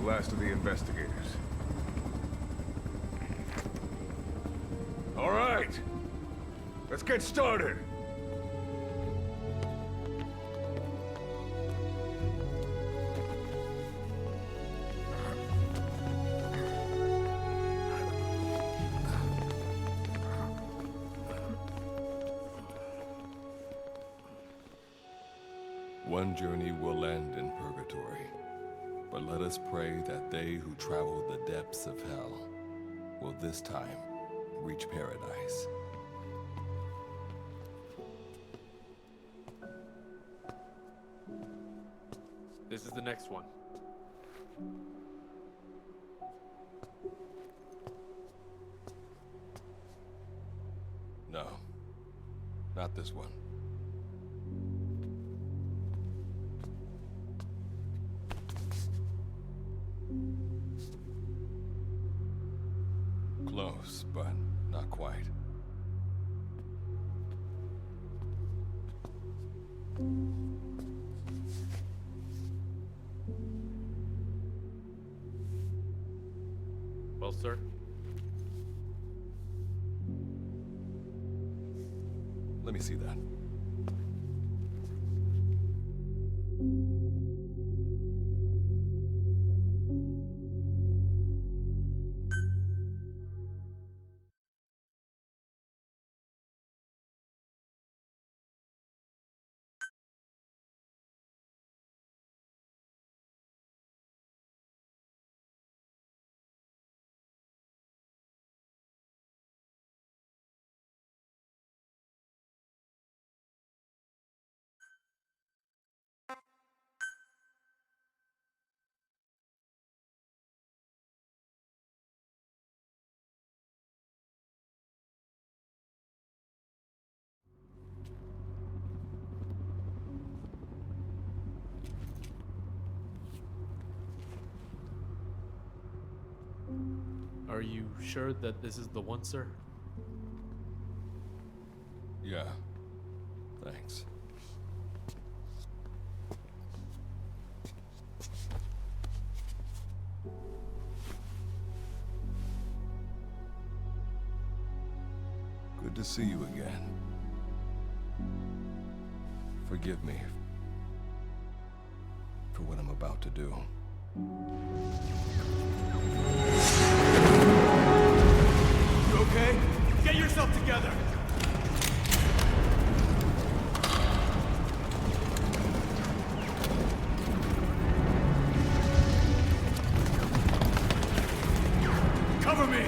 Last of the investigators. All right, let's get started. One journey will end in purgatory. But let us pray that they who travel the depths of hell will this time reach paradise. This is the next one. No, not this one. Close, but not quite. Well, sir? Let me see that. Are you sure that this is the one, sir? Yeah. Thanks. Good to see you again. Forgive me for what I'm about to do. You okay? Get yourself together! Cover me!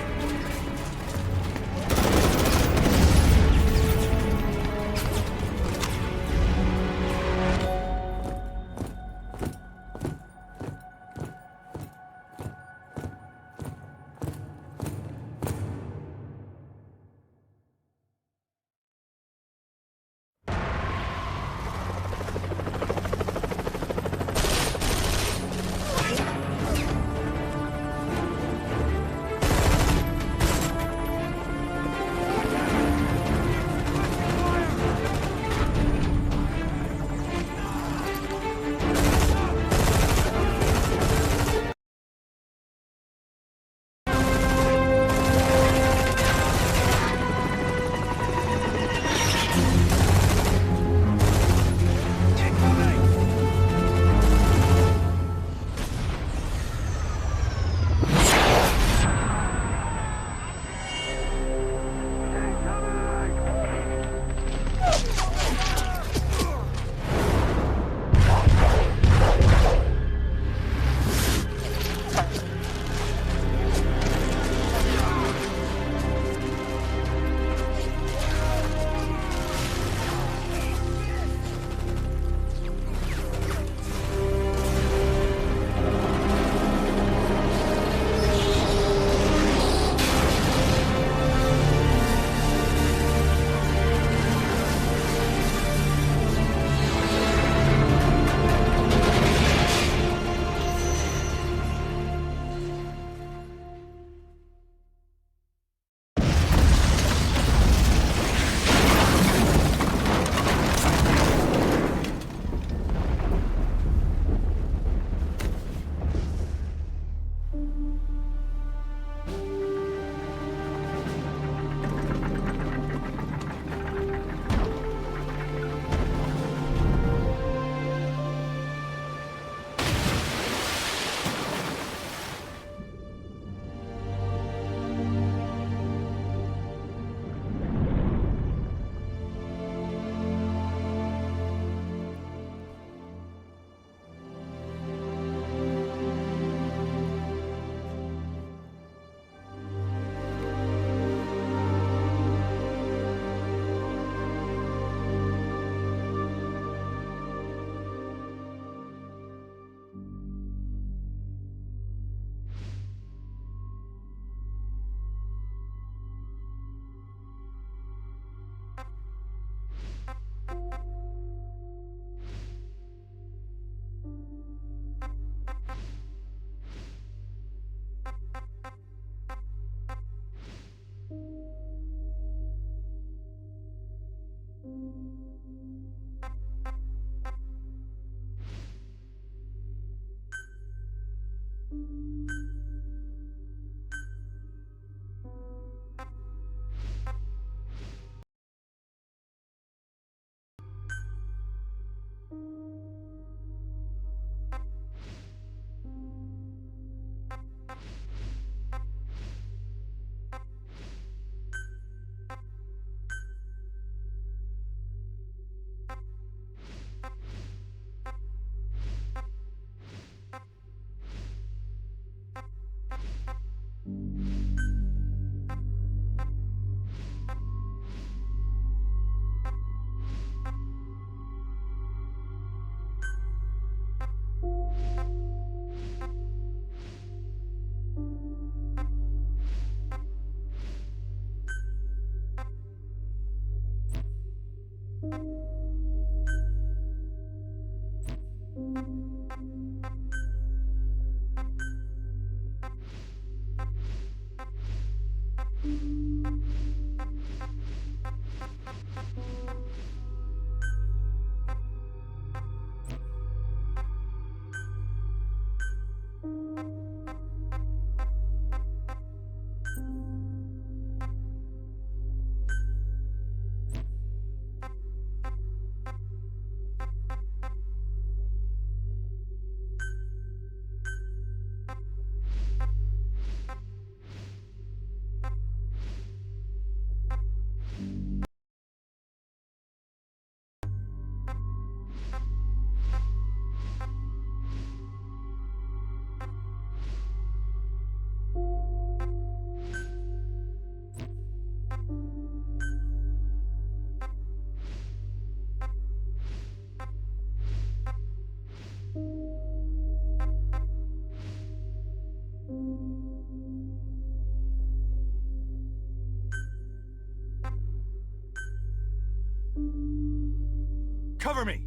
Cover me!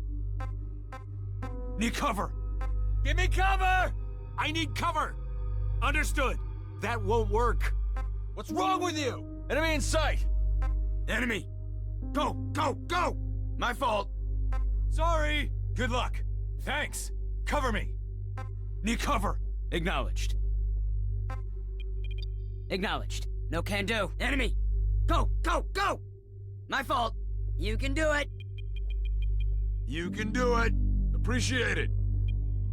Need cover! Give me cover! I need cover! Understood. That won't work. What's wrong with you? Enemy in sight! Enemy! Go, go, go! My fault. Sorry. Good luck. Thanks. Cover me. Need cover. Acknowledged. Acknowledged. No can do. Enemy! Go, go, go! My fault. You can do it. You can do it. Appreciate it.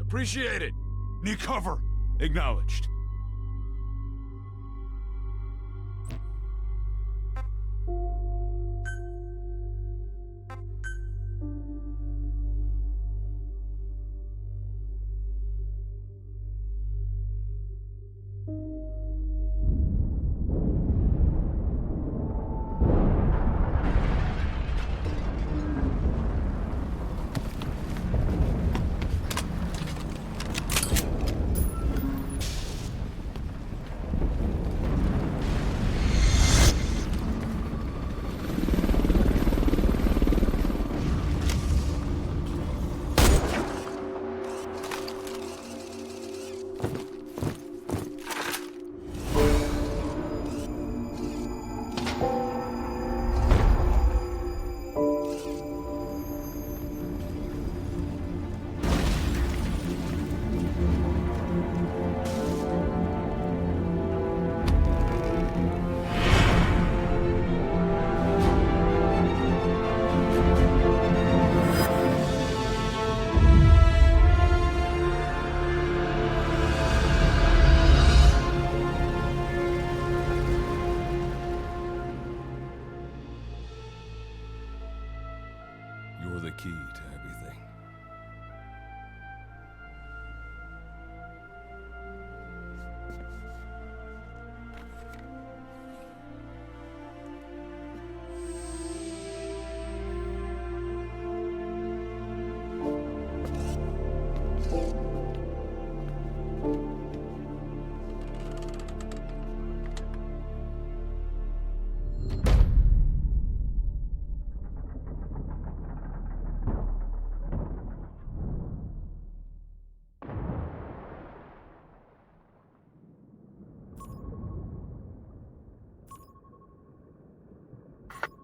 Appreciate it. Need cover. Acknowledged.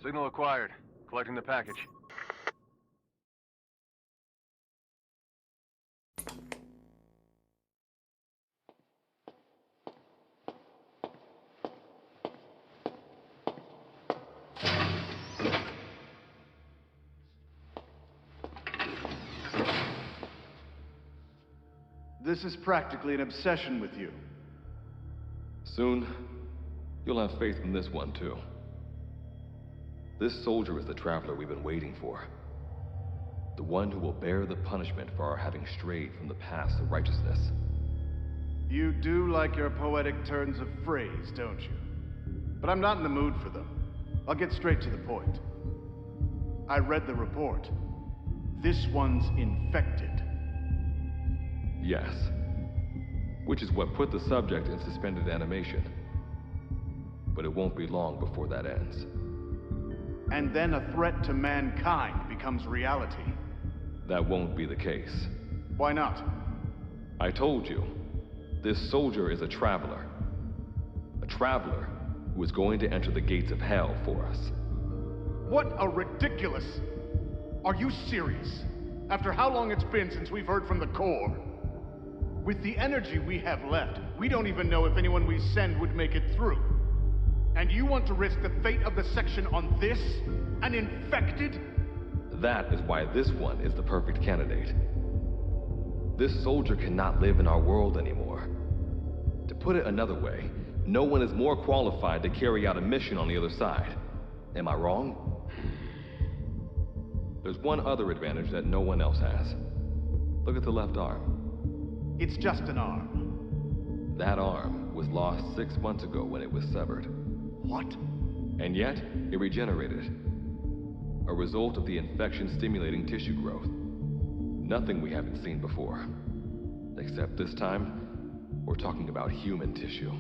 Signal acquired. Collecting the package. This is practically an obsession with you. Soon, you'll have faith in this one, too. This soldier is the traveler we've been waiting for. The one who will bear the punishment for our having strayed from the paths of righteousness. You do like your poetic turns of phrase, don't you? But I'm not in the mood for them. I'll get straight to the point. I read the report. This one's infected. Yes. Which is what put the subject in suspended animation. But it won't be long before that ends. And then a threat to mankind becomes reality. That won't be the case. Why not? I told you, this soldier is a traveler. A traveler who is going to enter the gates of hell for us. What a ridiculous... Are you serious? After how long it's been since we've heard from the Corps? With the energy we have left, we don't even know if anyone we send would make it through. And you want to risk the fate of the section on this? An infected? That is why this one is the perfect candidate. This soldier cannot live in our world anymore. To put it another way, no one is more qualified to carry out a mission on the other side. Am I wrong? There's one other advantage that no one else has. Look at the left arm. It's just an arm. That arm was lost 6 months ago when it was severed. What? And yet, it regenerated. A result of the infection-stimulating tissue growth. Nothing we haven't seen before. Except this time, we're talking about human tissue.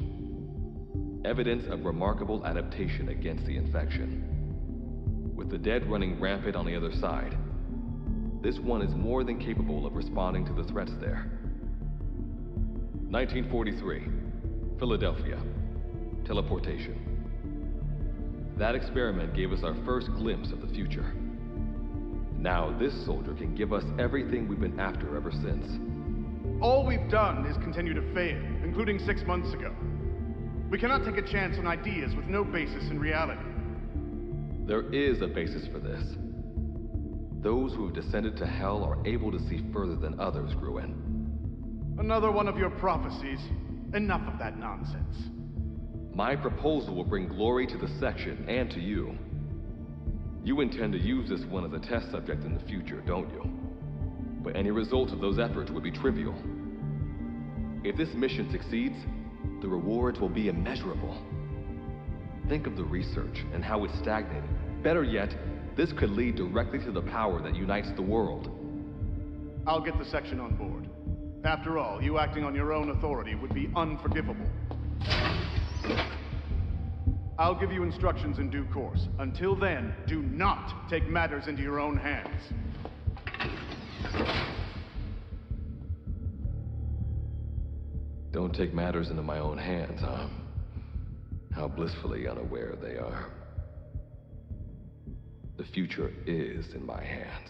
Evidence of remarkable adaptation against the infection. With the dead running rampant on the other side, this one is more than capable of responding to the threats there. 1943, Philadelphia. Teleportation. That experiment gave us our first glimpse of the future. Now this soldier can give us everything we've been after ever since. All we've done is continue to fail, including 6 months ago. We cannot take a chance on ideas with no basis in reality. There is a basis for this. Those who have descended to hell are able to see further than others, Gruen. Another one of your prophecies. Enough of that nonsense. My proposal will bring glory to the section and to you. You intend to use this one as a test subject in the future, don't you? But any result of those efforts would be trivial. If this mission succeeds, the rewards will be immeasurable. Think of the research and how it's stagnated. Better yet, this could lead directly to the power that unites the world. I'll get the section on board. After all, you acting on your own authority would be unforgivable. I'll give you instructions in due course. Until then, do not take matters into your own hands. Don't take matters into my own hands, huh? How blissfully unaware they are. The future is in my hands.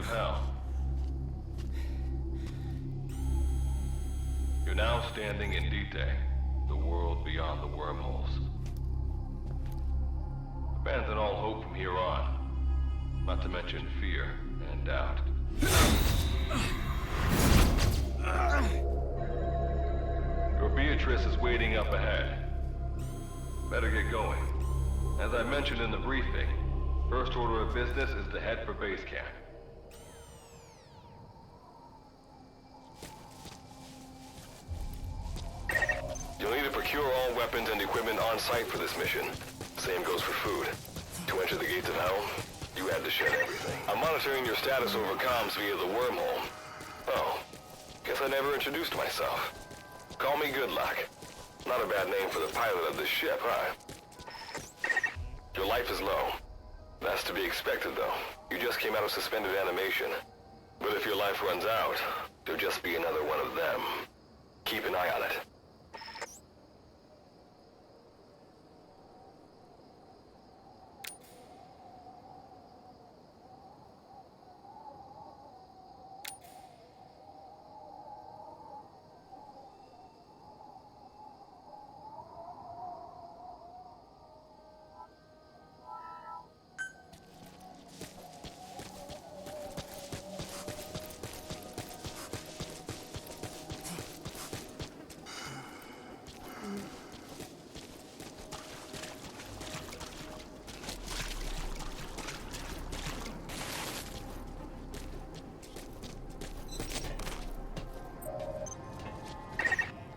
of hell. You're now standing in Dite, the world beyond the wormholes. Abandon all hope from here on, not to mention fear and doubt. Your Beatrice is waiting up ahead. Better get going. As I mentioned in the briefing, first order of business is to head for base camp. You'll need to procure all weapons and equipment on site for this mission. Same goes for food. To enter the gates of hell, you had to shed everything. I'm monitoring your status over comms via the wormhole. Oh, guess I never introduced myself. Call me Good Luck. Not a bad name for the pilot of this ship, huh? Your life is low. That's to be expected, though. You just came out of suspended animation. But if your life runs out, you'll just be another one of them. Keep an eye on it.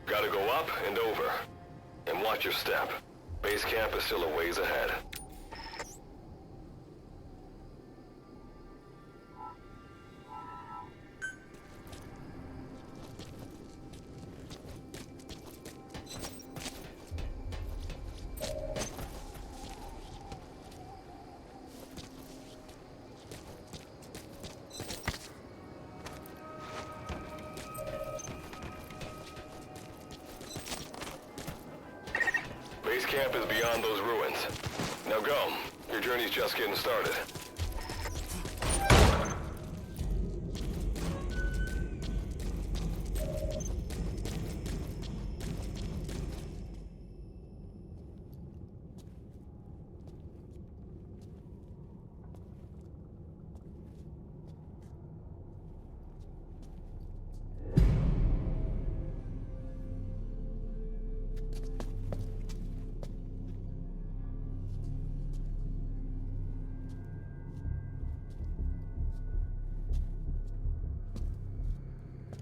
Gotta go up and over. And watch your step. Base camp is still a ways ahead. Base camp is beyond those ruins. Now go. Your journey's just getting started.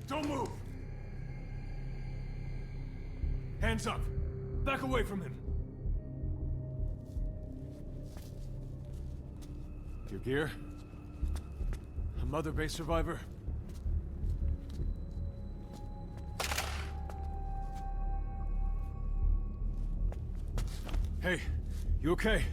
Don't move! Hands up! Back away from him! Your gear? A Mother Base survivor? Hey, you okay?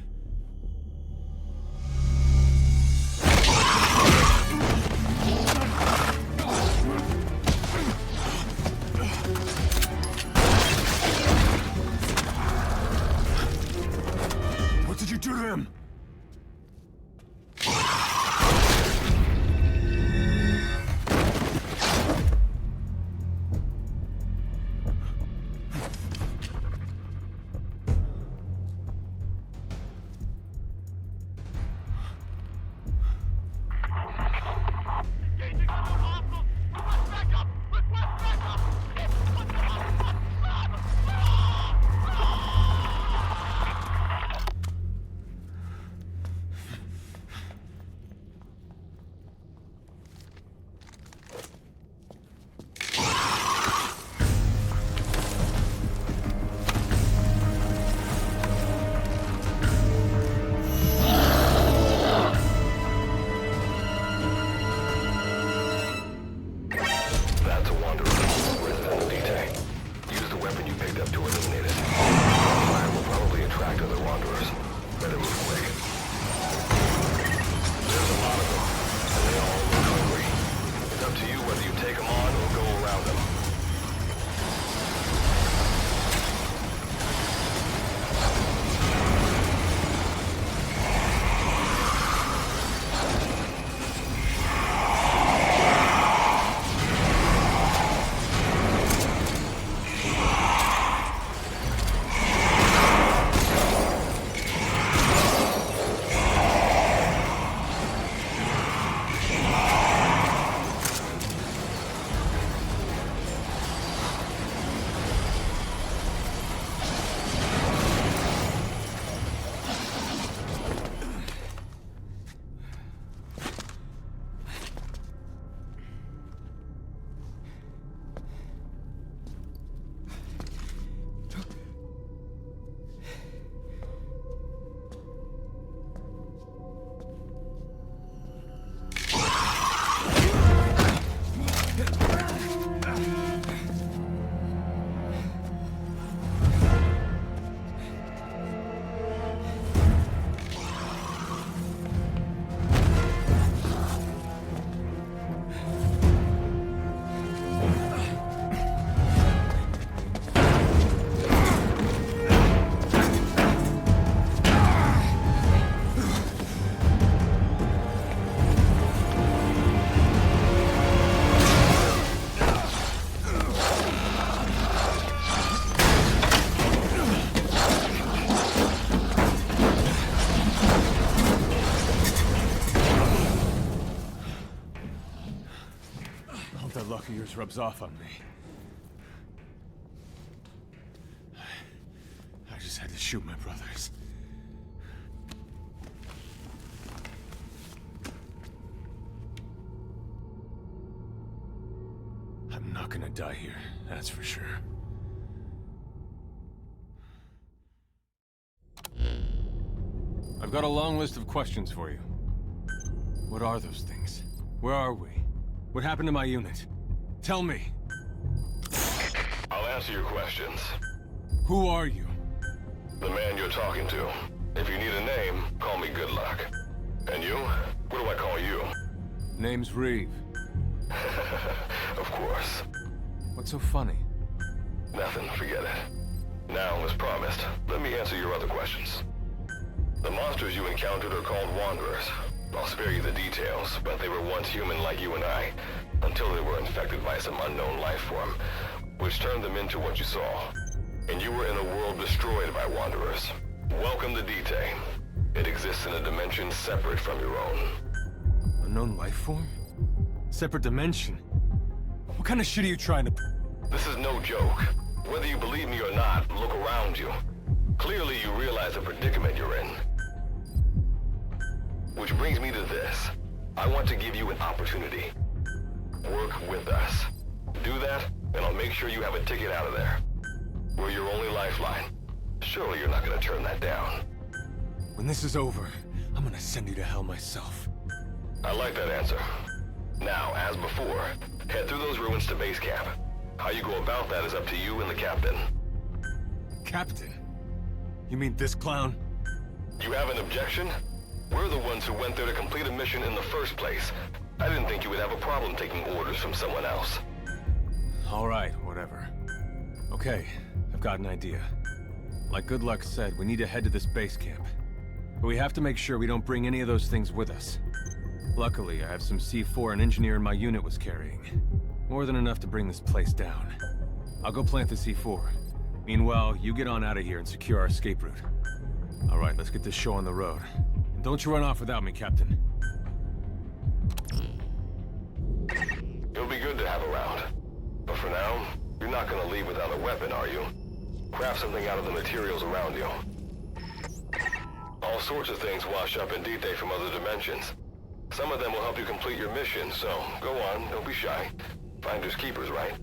What did you do to him? fears rubs off on me. I just had to shoot my brothers. I'm not gonna die here, that's for sure. I've got a long list of questions for you. What are those things? Where are we? What happened to my unit? Tell me. I'll answer your questions. Who are you? The man you're talking to. If you need a name, call me Good Luck. And you? What do I call you? Name's Reeve. Of course. What's so funny? Nothing, forget it. Now, as promised, let me answer your other questions. The monsters you encountered are called Wanderers. I'll spare you the details, but they were once human like you and I, until they were infected by some unknown life form, which turned them into what you saw. And you were in a world destroyed by Wanderers. Welcome to D-Day. It exists in a dimension separate from your own. Unknown life form? Separate dimension? What kind of shit are you trying to... This is no joke. Whether you believe me or not, look around you. Clearly you realize the predicament you're in. Which brings me to this. I want to give you an opportunity. Work with us. Do that, and I'll make sure you have a ticket out of there. We're your only lifeline. Surely you're not gonna turn that down. When this is over, I'm gonna send you to hell myself. I like that answer. Now, as before, head through those ruins to base camp. How you go about that is up to you and the captain. Captain? You mean this clown? You have an objection? We're the ones who went there to complete a mission in the first place. I didn't think you would have a problem taking orders from someone else. All right, whatever. Okay, I've got an idea. Like Good Luck said, we need to head to this base camp. But we have to make sure we don't bring any of those things with us. Luckily, I have some C4 an engineer in my unit was carrying. More than enough to bring this place down. I'll go plant the C4. Meanwhile, you get on out of here and secure our escape route. All right, let's get this show on the road. And don't you run off without me, Captain. You'll be good to have around. But for now, you're not gonna leave without a weapon, are you? Craft something out of the materials around you. All sorts of things wash up in D-Day from other dimensions. Some of them will help you complete your mission, so go on, don't be shy. Finders keepers, right?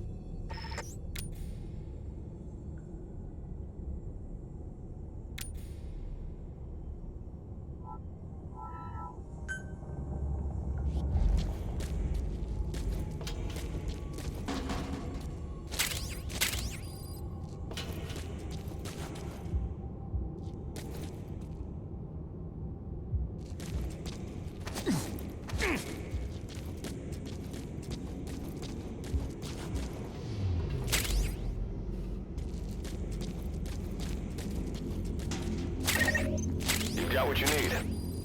You've got what you need.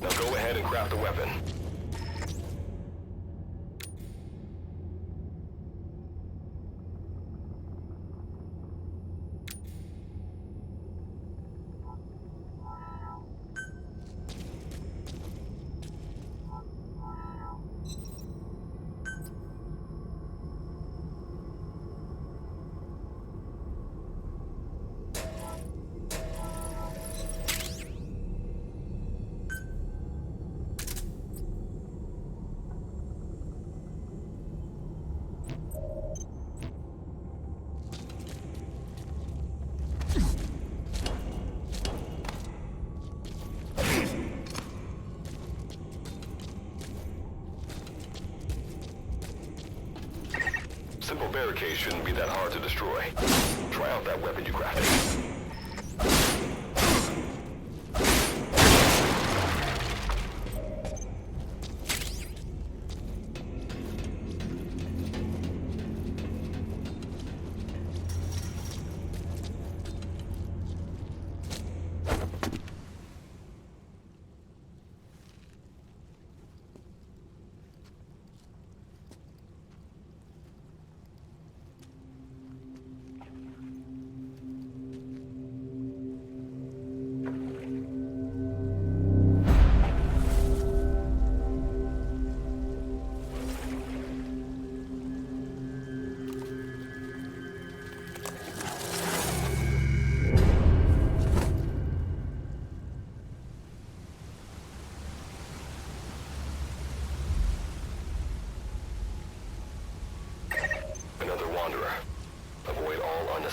Now go ahead and craft a weapon. Simple barricades shouldn't be that hard to destroy. Try out that weapon you crafted.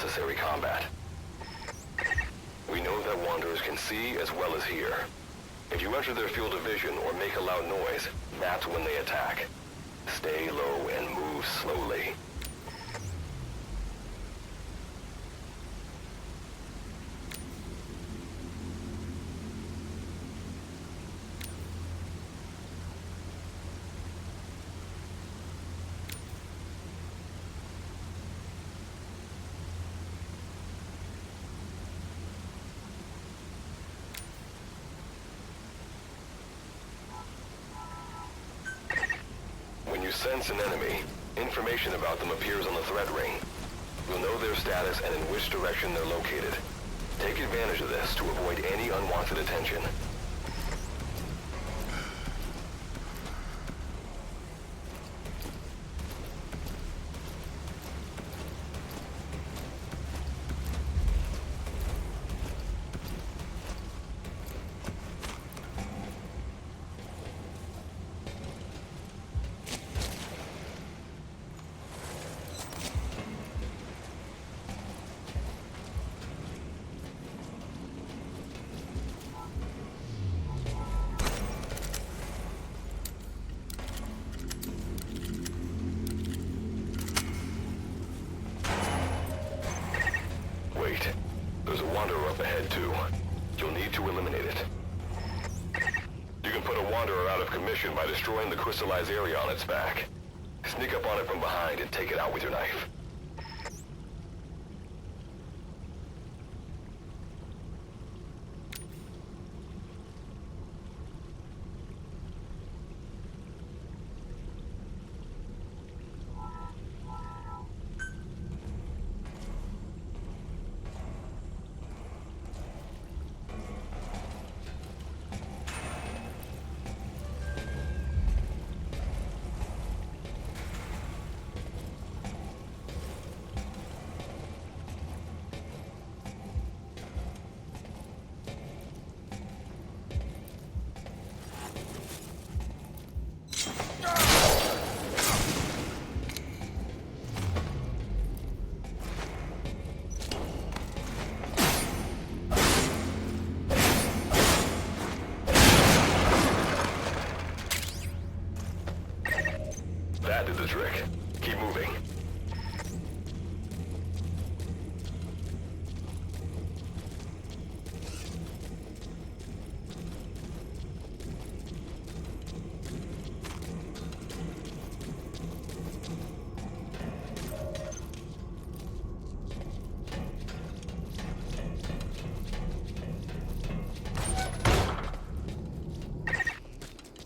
unnecessary combat. We know that Wanderers can see as well as hear. If you enter their field of vision or make a loud noise, that's when they attack. Stay low and move slowly. When you sense an enemy, information about them appears on the threat ring. You'll know their status and in which direction they're located. Take advantage of this to avoid any unwanted attention. Wait, there's a Wanderer up ahead too. You'll need to eliminate it. You can put a Wanderer out of commission by destroying the crystallized area on its back. Sneak up on it from behind and take it out with your knife. That did the trick. Keep moving.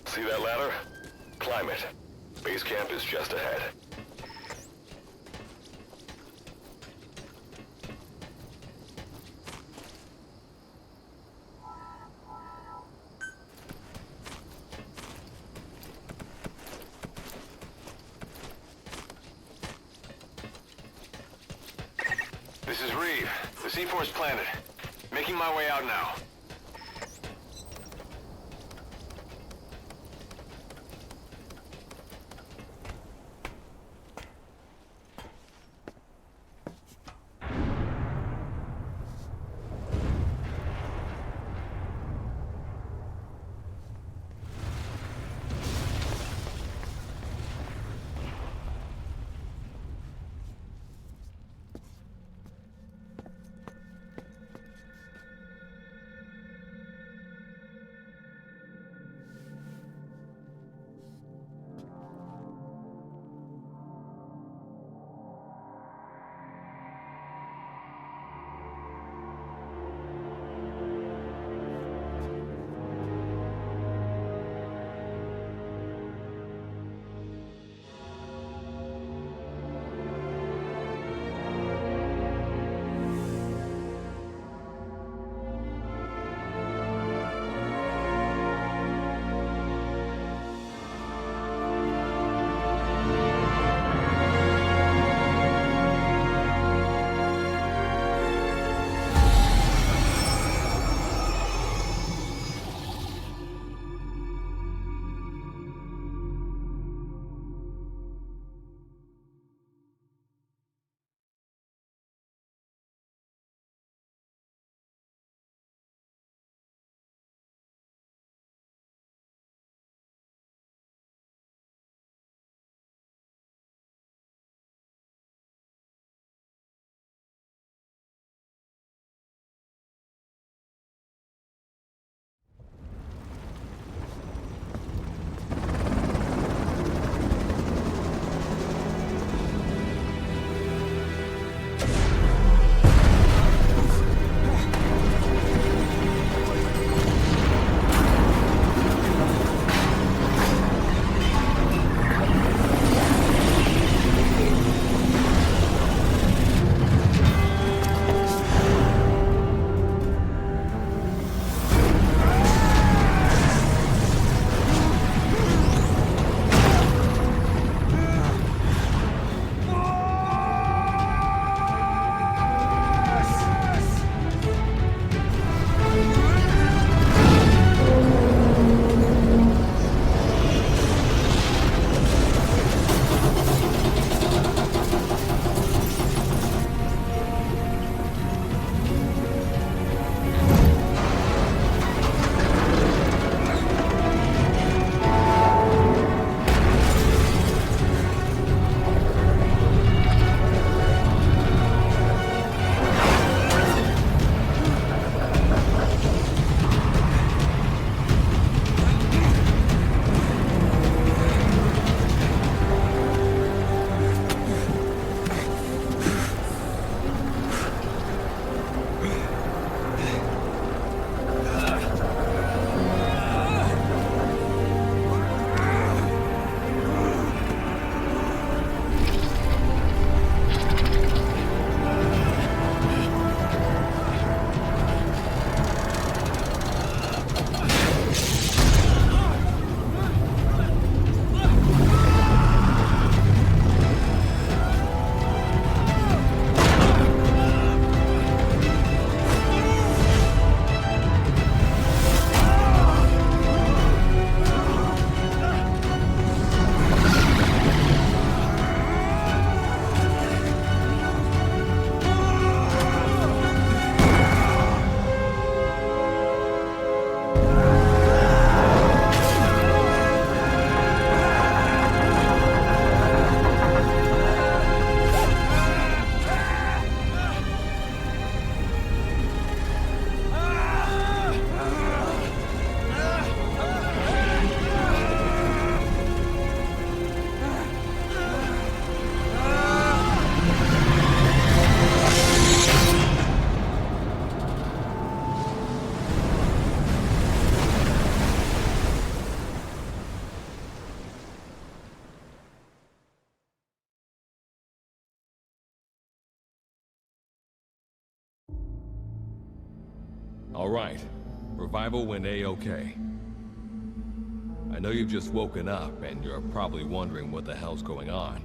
See that ladder? Climb it. Base camp is just ahead. This is Reeve. The C4's planted. Making my way out now. All right. Revival went A-okay. I know you've just woken up and you're probably wondering what the hell's going on,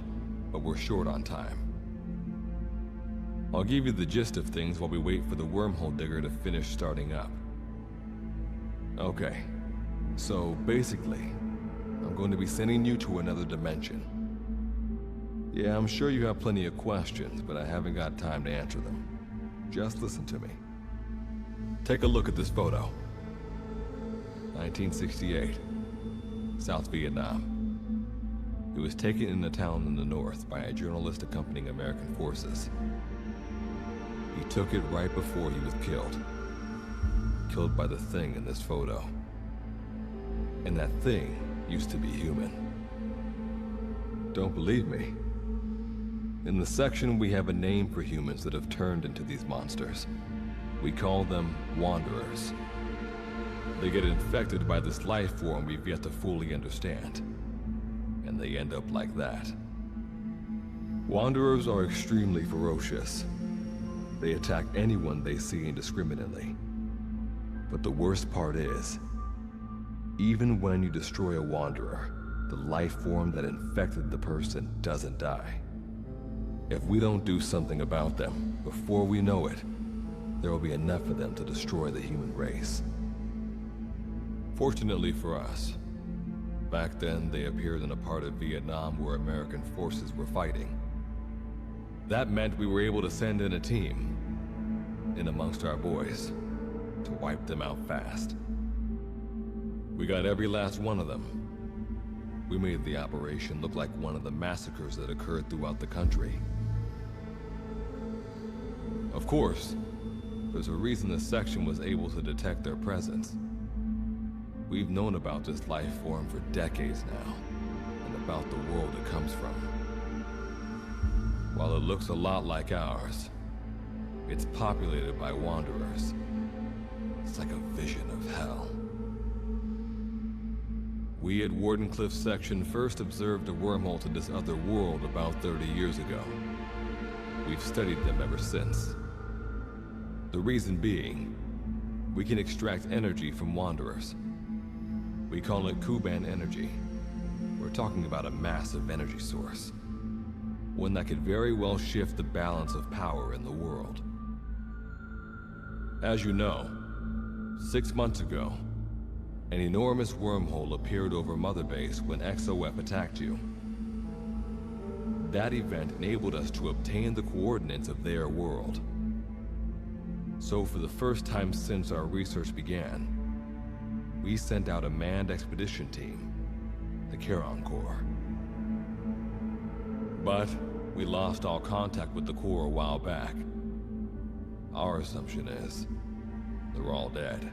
but we're short on time. I'll give you the gist of things while we wait for the wormhole digger to finish starting up. Okay, so basically, I'm going to be sending you to another dimension. Yeah, I'm sure you have plenty of questions, but I haven't got time to answer them. Just listen to me. Take a look at this photo. 1968, South Vietnam. It was taken in a town in the north by a journalist accompanying American forces. He took it right before he was killed. Killed by the thing in this photo. And that thing used to be human. Don't believe me? In the section, we have a name for humans that have turned into these monsters. We call them Wanderers. They get infected by this life form we've yet to fully understand. And they end up like that. Wanderers are extremely ferocious. They attack anyone they see indiscriminately. But the worst part is, even when you destroy a Wanderer, the life form that infected the person doesn't die. If we don't do something about them, before we know it, there will be enough of them to destroy the human race. Fortunately for us, back then they appeared in a part of Vietnam where American forces were fighting. That meant we were able to send in a team, in amongst our boys, to wipe them out fast. We got every last one of them. We made the operation look like one of the massacres that occurred throughout the country. Of course, there's a reason this section was able to detect their presence. We've known about this life form for decades now, and about the world it comes from. While it looks a lot like ours, it's populated by Wanderers. It's like a vision of hell. We at Wardenclyffe section first observed a wormhole to this other world about 30 years ago. We've studied them ever since. The reason being, we can extract energy from Wanderers. We call it Kuban energy. We're talking about a massive energy source. One that could very well shift the balance of power in the world. As you know, 6 months ago, an enormous wormhole appeared over Mother Base when XOF attacked you. That event enabled us to obtain the coordinates of their world. So for the first time since our research began, we sent out a manned expedition team, the Charon Corps. But we lost all contact with the Corps a while back. Our assumption is, they're all dead.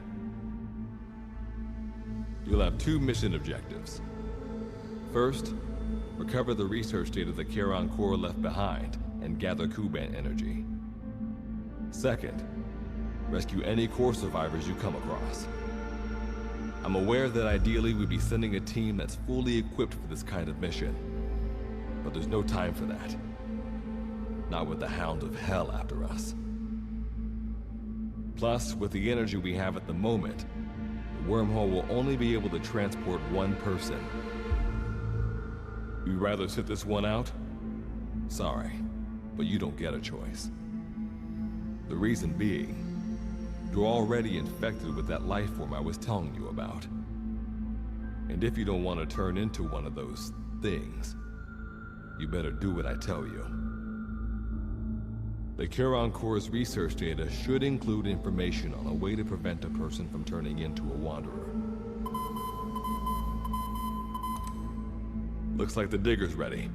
You'll have 2 mission objectives. First, recover the research data the Charon Corps left behind and gather Kuban energy. Second, rescue any Corps survivors you come across. I'm aware that ideally we'd be sending a team that's fully equipped for this kind of mission, but there's no time for that. Not with the Hound of Hell after us. Plus, with the energy we have at the moment, the wormhole will only be able to transport one person. You'd rather sit this one out? Sorry, but you don't get a choice. The reason being, you're already infected with that life form I was telling you about. And if you don't want to turn into one of those things, you better do what I tell you. The Charon Corps' research data should include information on a way to prevent a person from turning into a Wanderer. Looks like the digger's ready.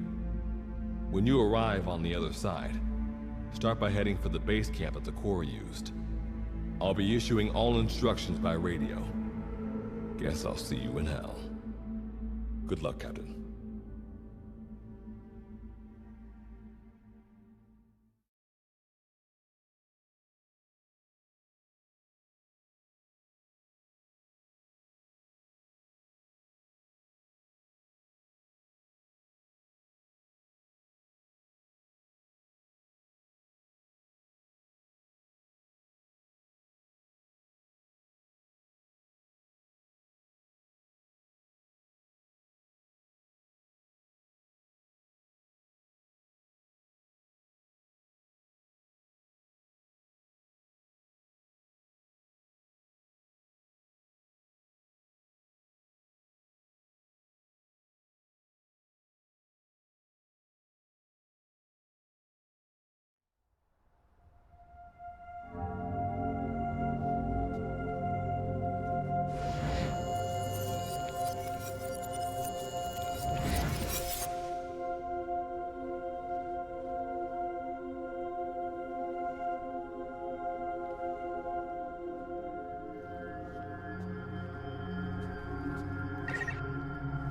When you arrive on the other side, start by heading for the base camp that the Corps used. I'll be issuing all instructions by radio. Guess I'll see you in hell. Good luck, Captain.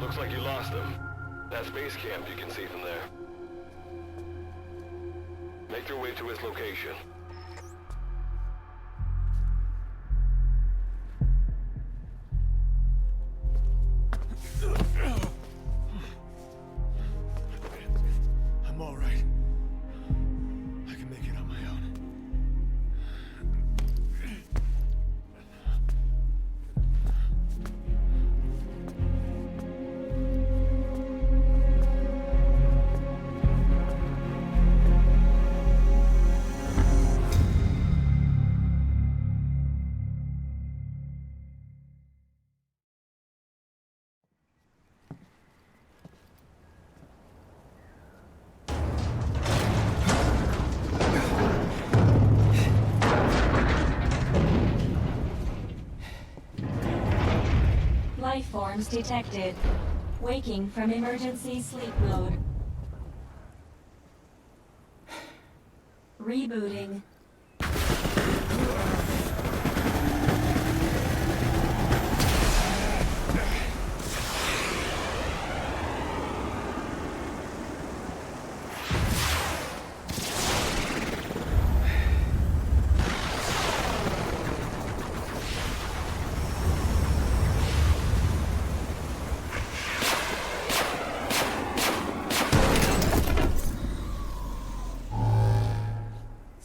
Looks like you lost them. That's base camp you can see from there. Make your way to its location. I'm all right. I can make it on my own. Life forms detected. Waking from emergency sleep mode. Rebooting.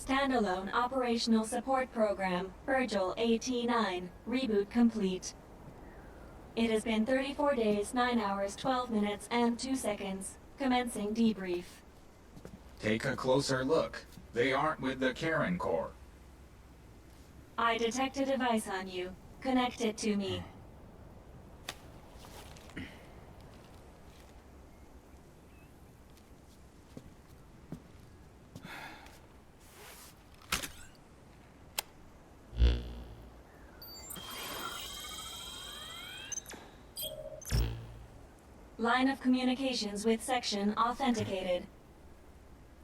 Standalone Operational Support Program, Virgil AT-9, reboot complete. It has been 34 days, 9 hours, 12 minutes, and 2 seconds. Commencing debrief. Take a closer look. They aren't with the Karen Corps. I detect a device on you. Connect it to me. Line of communications with section authenticated.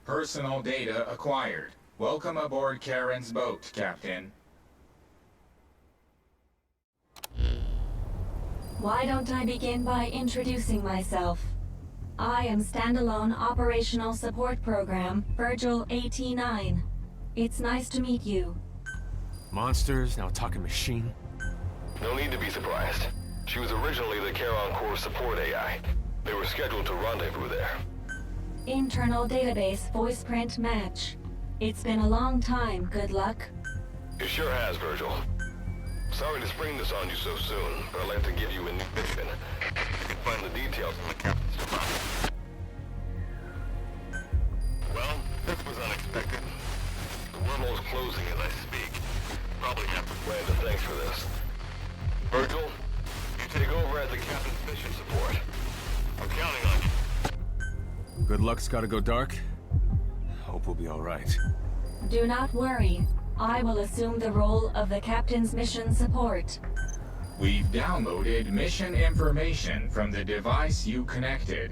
Personal data acquired. Welcome aboard Karen's boat, Captain. Why don't I begin by introducing myself? I am Standalone Operational Support Program, Virgil AT-9. It's nice to meet you. Monsters, now a talking machine. No need to be surprised. She was originally the Charon Corps support AI. They were scheduled to rendezvous there. Internal database voice print match. It's been a long time, good luck. It sure has, Virgil. Sorry to spring this on you so soon, but I'd like to give you a new mission. You can find the details in the captain's department. Well, this was unexpected. The wormhole's closing as I speak. Probably have to plan to thanks for this. Virgil, you take over as the captain's mission support. I'm counting on you. Good luck's gotta go dark. Hope we'll be all right. Do not worry. I will assume the role of the captain's mission support. We've downloaded mission information from the device you connected.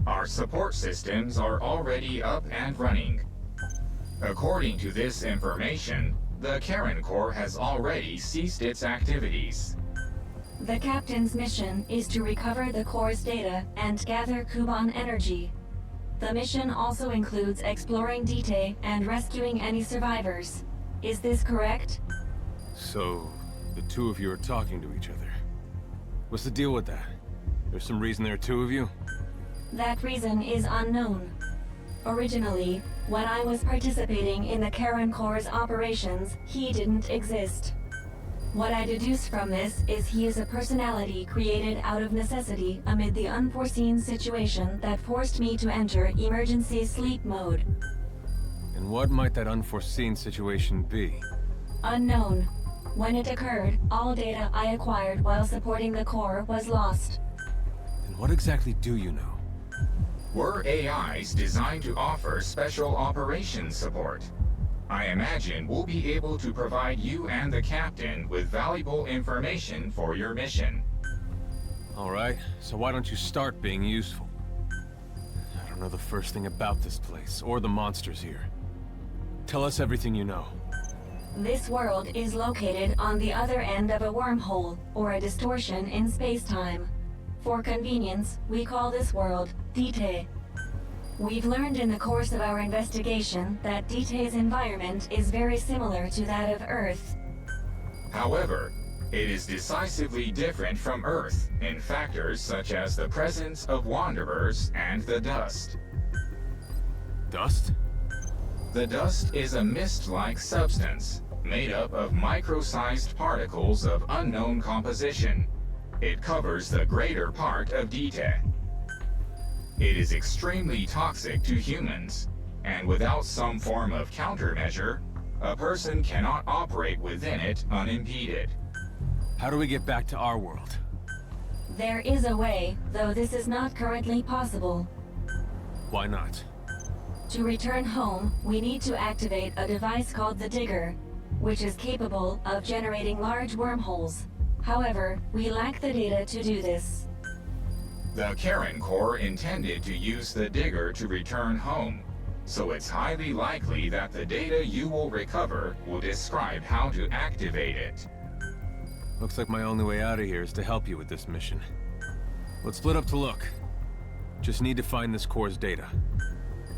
Our support systems are already up and running. According to this information, the Karen Corps has already ceased its activities. The captain's mission is to recover the Corps' data and gather Kuban energy. The mission also includes exploring Dite and rescuing any survivors. Is this correct? So, the two of you are talking to each other. What's the deal with that? There's some reason there are two of you? That reason is unknown. Originally, when I was participating in the Karen Corps' operations, he didn't exist. What I deduce from this is he is a personality created out of necessity amid the unforeseen situation that forced me to enter emergency sleep mode. And what might that unforeseen situation be? Unknown. When it occurred, all data I acquired while supporting the Corps was lost. And what exactly do you know? We're AIs designed to offer special operations support. I imagine we'll be able to provide you and the captain with valuable information for your mission. All right, so why don't you start being useful? I don't know the first thing about this place, or the monsters here. Tell us everything you know. This world is located on the other end of a wormhole, or a distortion in space-time. For convenience, we call this world Dite. We've learned in the course of our investigation that Dite's environment is very similar to that of Earth. However, it is decisively different from Earth in factors such as the presence of wanderers and the dust. Dust? The dust is a mist-like substance made up of micro-sized particles of unknown composition. It covers the greater part of Dite. It is extremely toxic to humans, and without some form of countermeasure, a person cannot operate within it unimpeded. How do we get back to our world? There is a way, though this is not currently possible. Why not? To return home, we need to activate a device called the Digger, which is capable of generating large wormholes. However, we lack the data to do this. The Karen Corps intended to use the Digger to return home, so it's highly likely that the data you will recover will describe how to activate it. Looks like my only way out of here is to help you with this mission. Let's split up to look. Just need to find this Corps' data.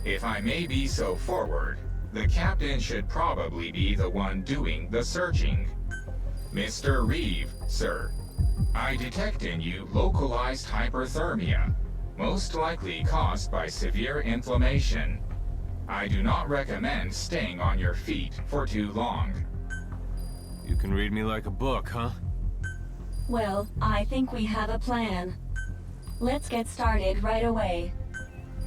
If I may be so forward, the captain should probably be the one doing the searching. Mr. Reeve, sir, I detect in you localized hyperthermia, most likely caused by severe inflammation. I do not recommend staying on your feet for too long. You can read me like a book, huh? Well, I think we have a plan. Let's get started right away.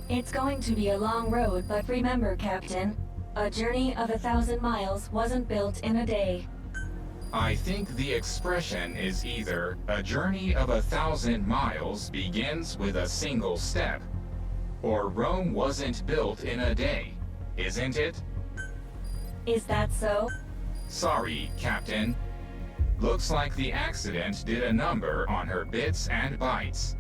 It's going to be a long road, but remember, Captain, a journey of 1,000 miles wasn't built in a day. I think the expression is either a journey of 1,000 miles begins with a single step, or Rome wasn't built in a day, isn't it? Is that so? Sorry, Captain. Looks like the accident did a number on her bits and bytes.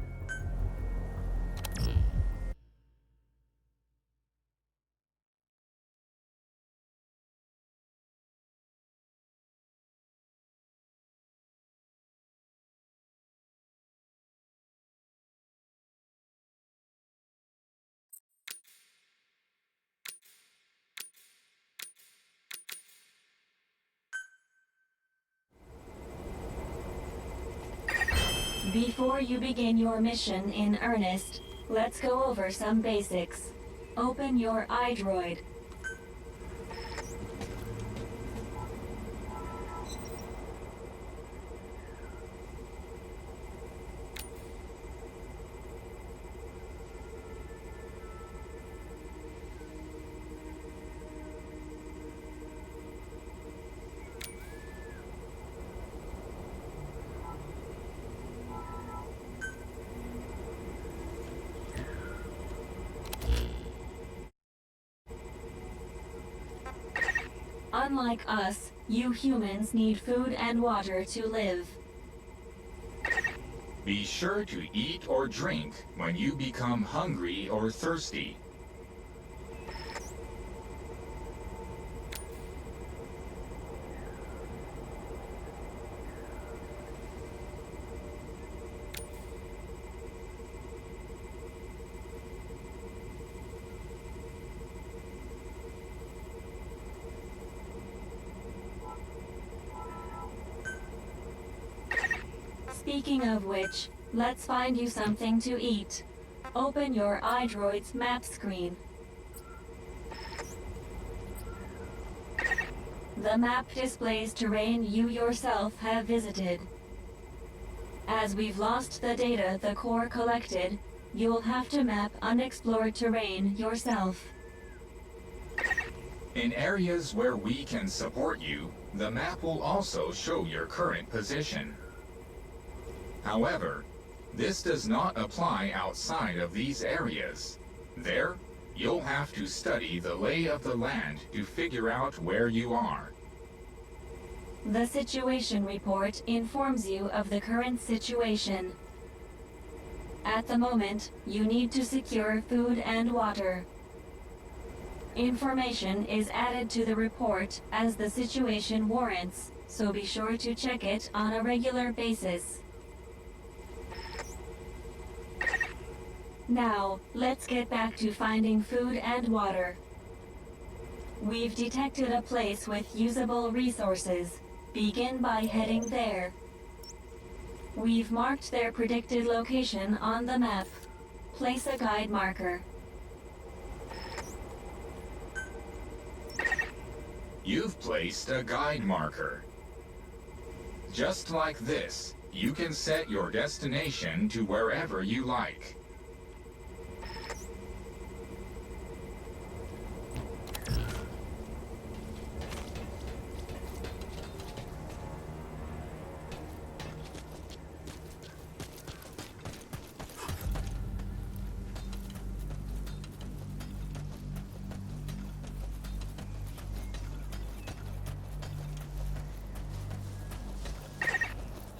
Before you begin your mission in earnest, let's go over some basics. Open your iDroid. Unlike us, you humans need food and water to live. Be sure to eat or drink when you become hungry or thirsty. Speaking of which, let's find you something to eat. Open your iDroid's map screen. The map displays terrain you yourself have visited. As we've lost the data the Corps collected, you'll have to map unexplored terrain yourself. In areas where we can support you, the map will also show your current position. However, this does not apply outside of these areas. There, you'll have to study the lay of the land to figure out where you are. The situation report informs you of the current situation. At the moment, you need to secure food and water. Information is added to the report as the situation warrants, so be sure to check it on a regular basis. Now, let's get back to finding food and water. We've detected a place with usable resources. Begin by heading there. We've marked their predicted location on the map. Place a guide marker. You've placed a guide marker. Just like this, you can set your destination to wherever you like.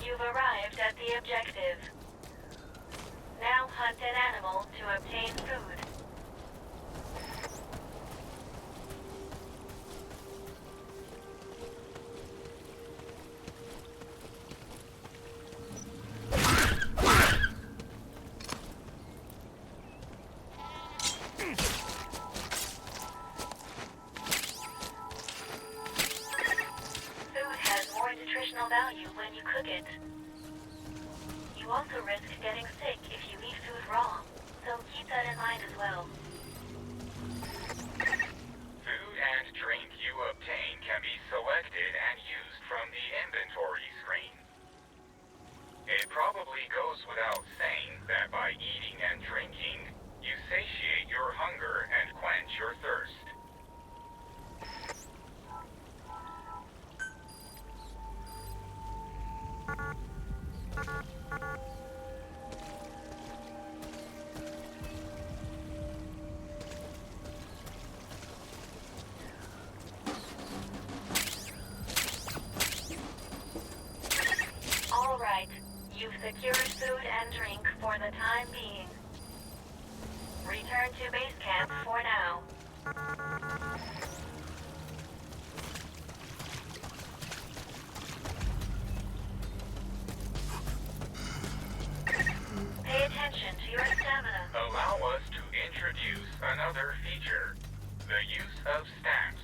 You've arrived at the objective. Now hunt an animal to obtain food. Food has more nutritional value when you cook it. You also risk getting sick if you eat food raw, so keep that in mind as well. Food and drink you obtain can be selected and used from the inventory screen. It probably goes without saying that by eating and drinking, you satiate your hunger and quench your thirst. All right, you've secured food and drink for the time being. Return to base camp for now. Pay attention to your stamina. Allow us to introduce another feature, the use of stamps.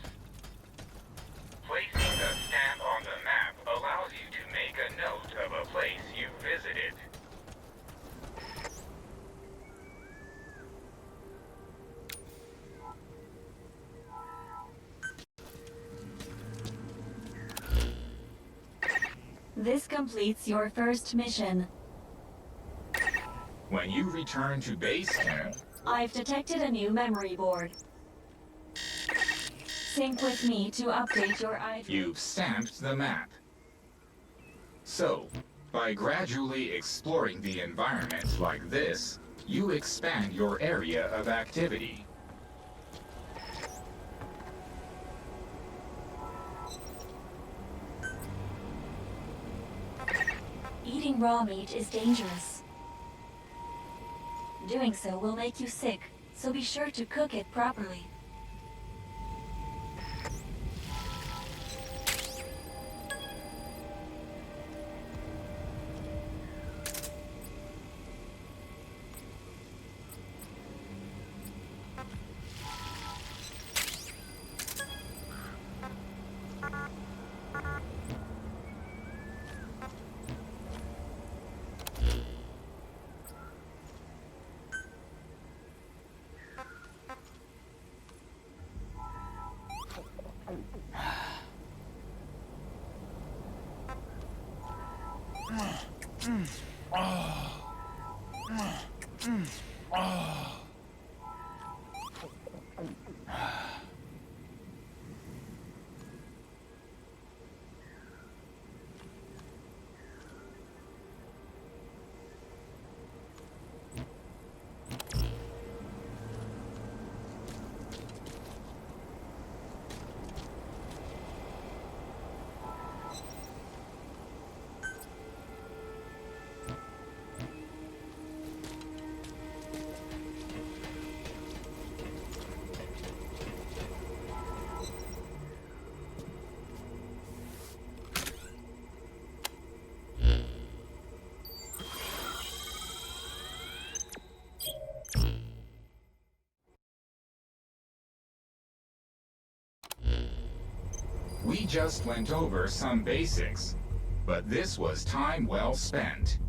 Placing a stamp on the map allows you to make a note of a place you visited. This completes your first mission. When you return to base camp, I've detected a new memory board. Sync with me to update your ID. you've stamped the map. So, by gradually exploring the environment like this, you expand your area of activity. Eating raw meat is dangerous. Doing so will make you sick, so be sure to cook it properly. just went over some basics, but this was time well spent.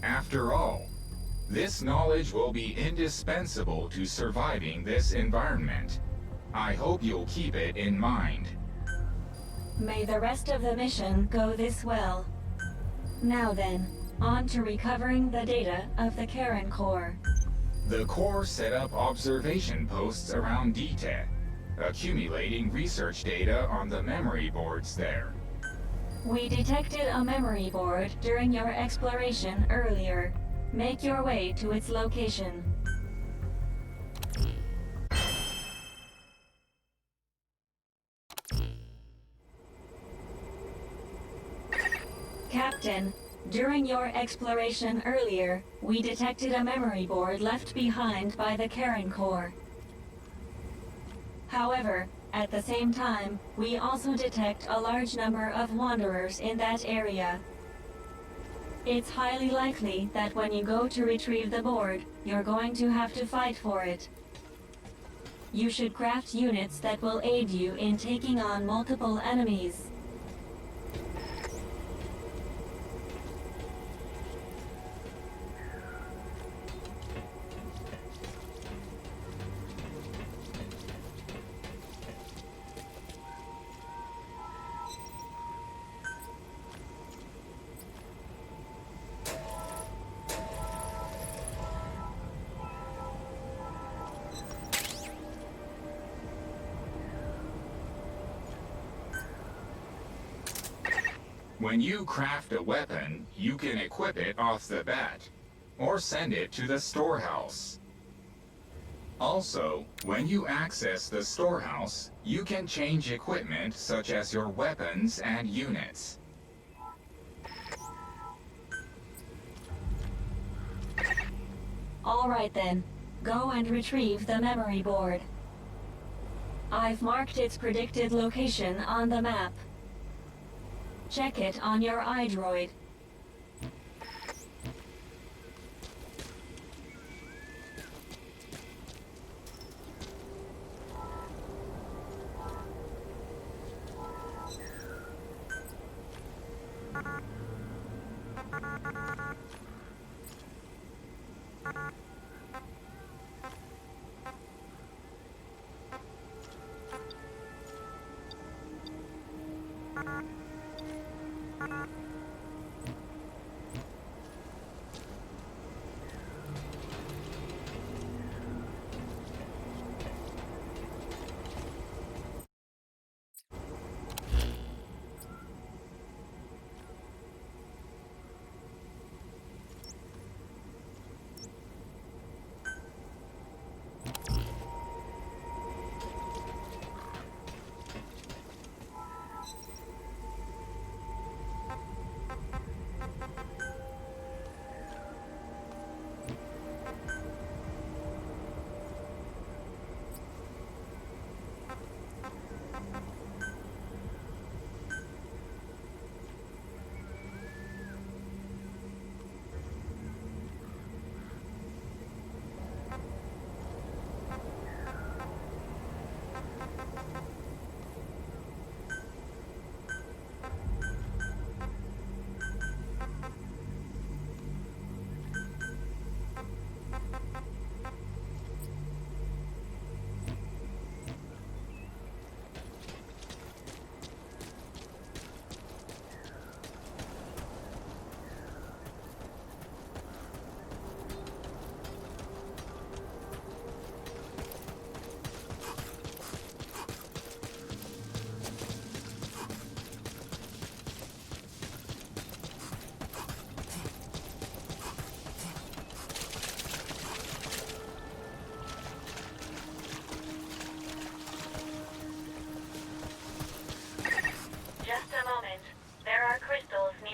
After all, this knowledge will be indispensable to surviving this environment. I hope you'll keep it in mind. May the rest of the mission go this well. Now then, on to recovering the data of the Karen Core. The Corps set up observation posts around DTET, accumulating research data on the memory boards there. We detected a memory board during your exploration earlier. Make your way to its location. Captain, during your exploration earlier, we detected a memory board left behind by the Karen Core. However, at the same time, we also detect a large number of wanderers in that area. It's highly likely that when you go to retrieve the board, you're going to have to fight for it. You should craft units that will aid you in taking on multiple enemies. When you craft a weapon, you can equip it off the bat, or send it to the storehouse. Also, when you access the storehouse, you can change equipment such as your weapons and units. All right then, go and retrieve the memory board. I've marked its predicted location on the map. Check it on your iDroid.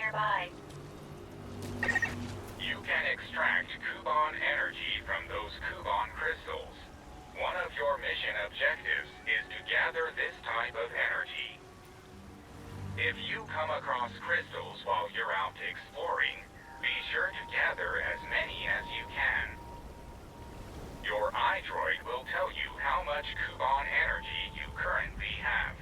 nearby. You can extract Kuban energy from those Kuban crystals. One of your mission objectives is to gather this type of energy. If you come across crystals while you're out exploring, be sure to gather as many as you can. Your iDroid will tell you how much Kuban energy you currently have.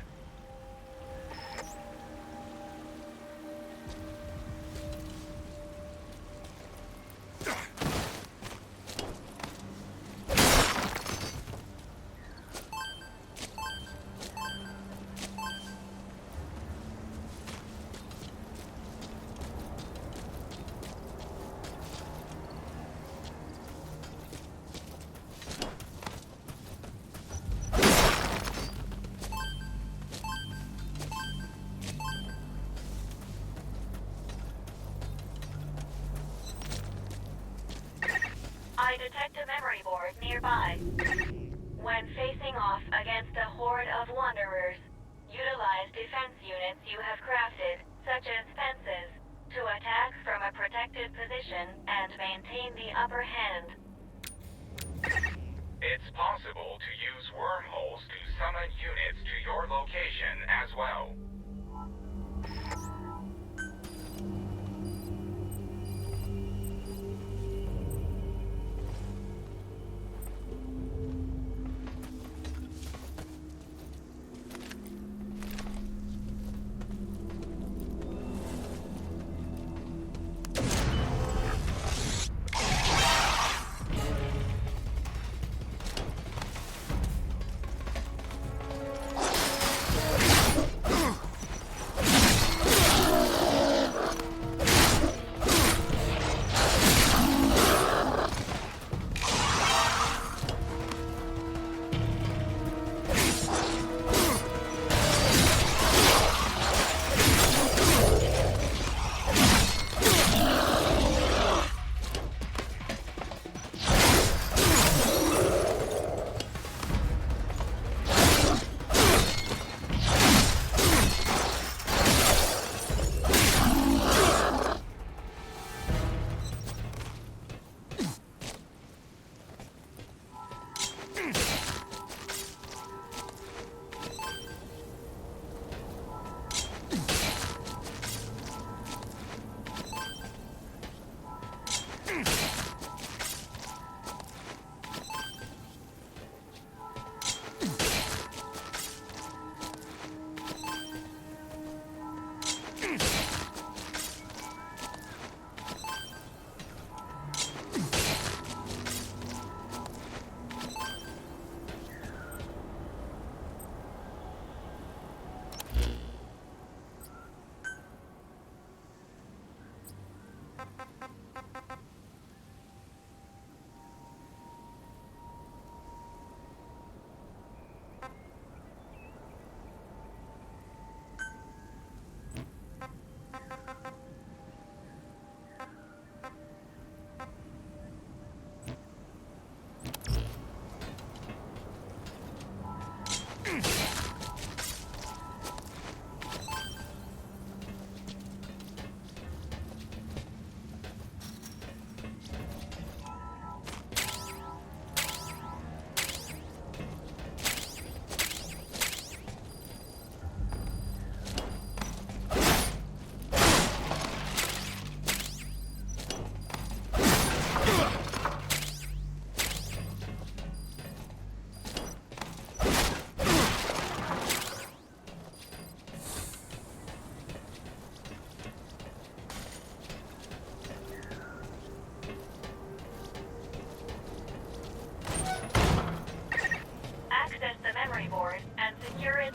I detect a memory board nearby. When facing off against a horde of wanderers, utilize defense units you have crafted, such as fences, to attack from a protected position and maintain the upper hand. It's possible to use wormholes to summon units to your location as well.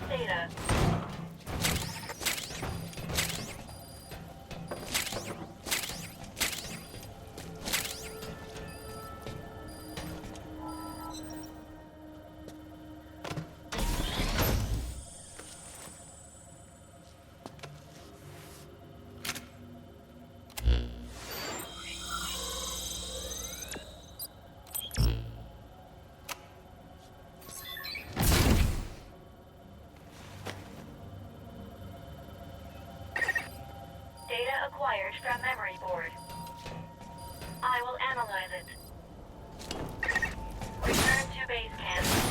data. Data acquired from memory board. I will analyze it. Return to base camp.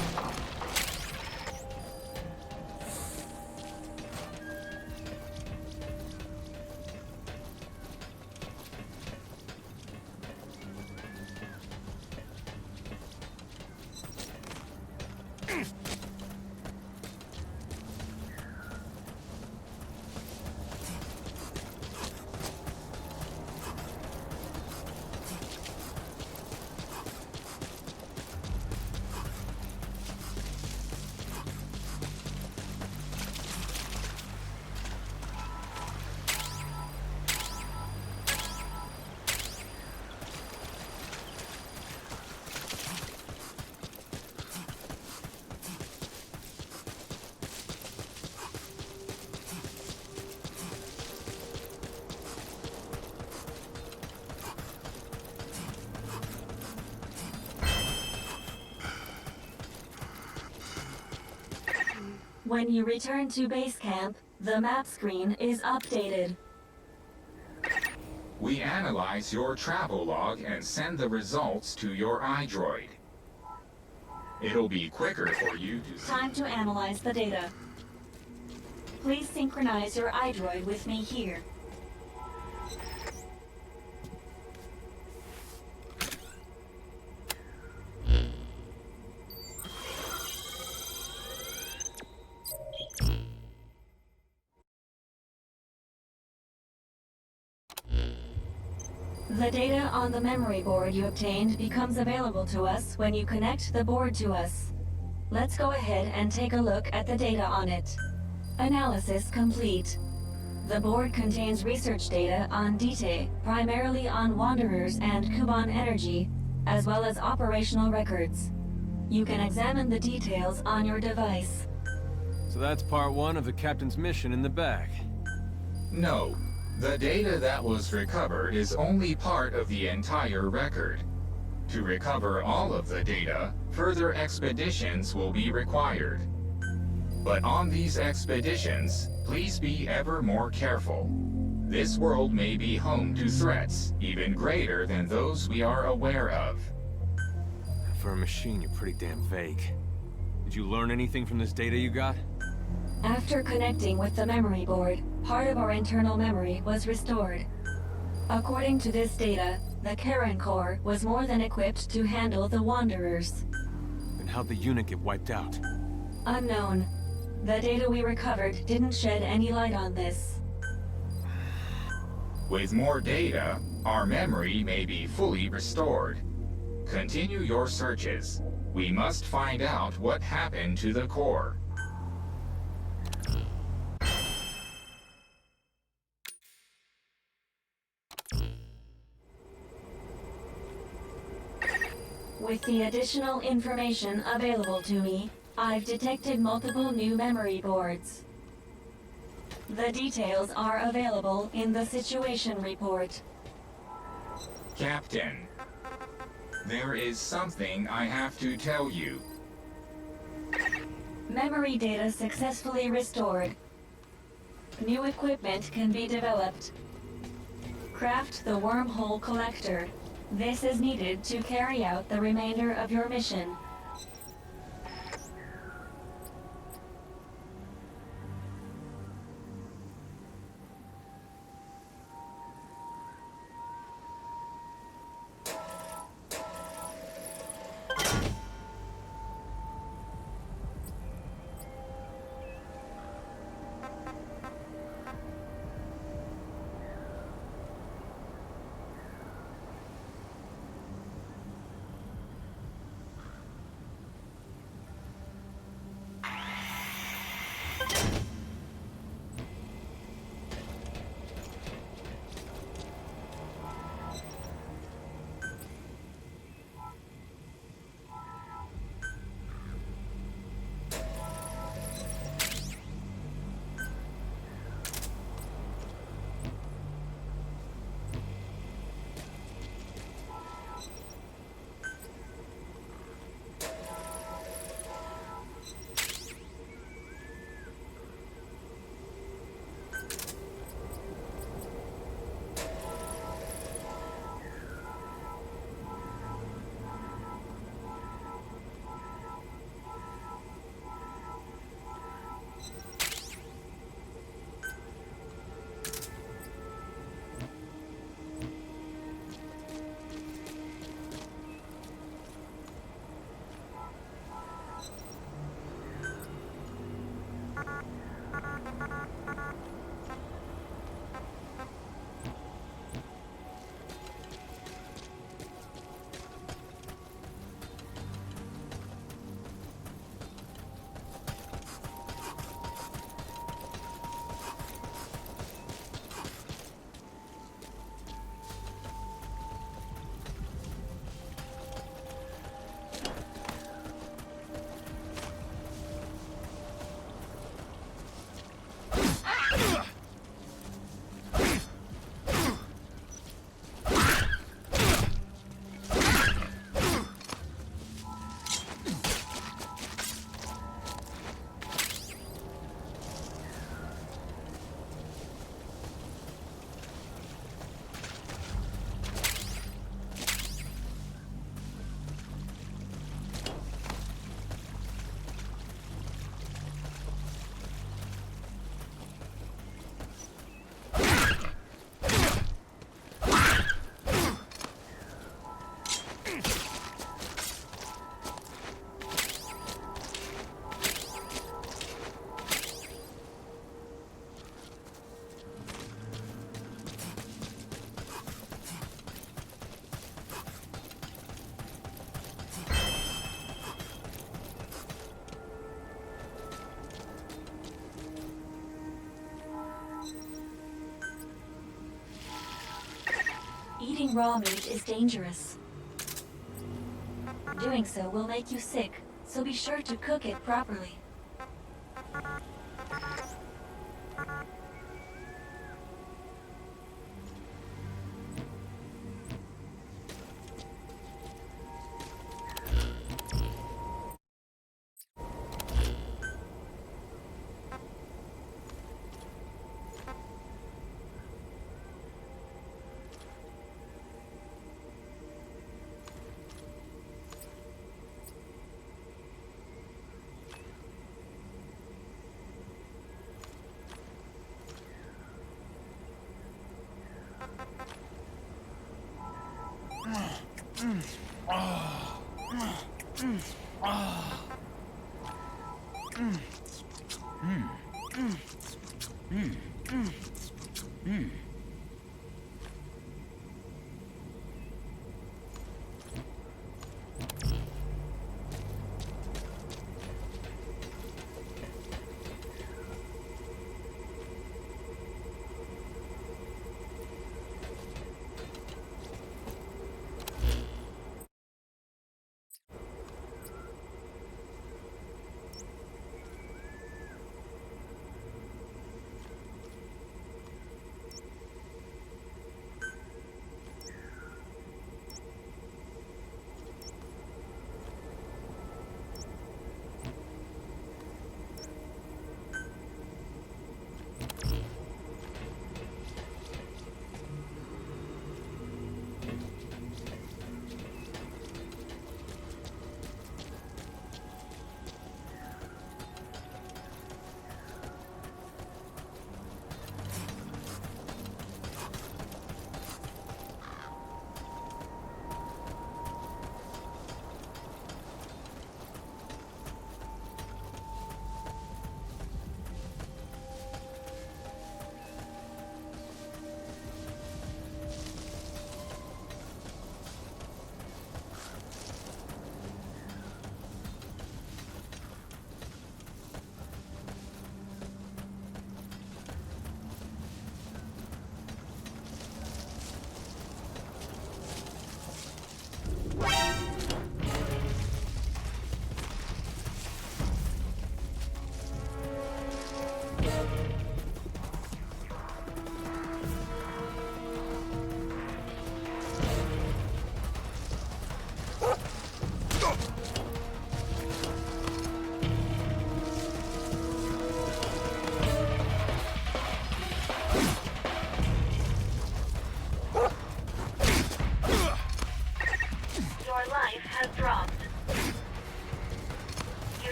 When you return to base camp, the map screen is updated. We analyze your travel log and send the results to your iDroid. It'll be quicker for you to see. Time to analyze the data. Please synchronize your iDroid with me here. The data on the memory board you obtained becomes available to us when you connect the board to us. Let's go ahead and take a look at the data on it. Analysis complete. The board contains research data on Dite, primarily on Wanderers and Kuban energy, as well as operational records. You can examine the details on your device. So that's part one of the captain's mission in the bag. No. The data that was recovered is only part of the entire record. To recover all of the data, further expeditions will be required. But on these expeditions, please be ever more careful. This world may be home to threats even greater than those we are aware of. For a machine, you're pretty damn vague. Did you learn anything from this data you got? After connecting with the memory board, part of our internal memory was restored. According to this data, the Karen Core was more than equipped to handle the Wanderers. Then how'd the unit get wiped out? Unknown. The data we recovered didn't shed any light on this. With more data, our memory may be fully restored. Continue your searches. We must find out what happened to the core. With the additional information available to me, I've detected multiple new memory boards. The details are available in the situation report. Captain, there is something I have to tell you. Memory data successfully restored. New equipment can be developed. Craft the wormhole collector. This is needed to carry out the remainder of your mission. Eating raw meat is dangerous. Doing so will make you sick, so be sure to cook it properly.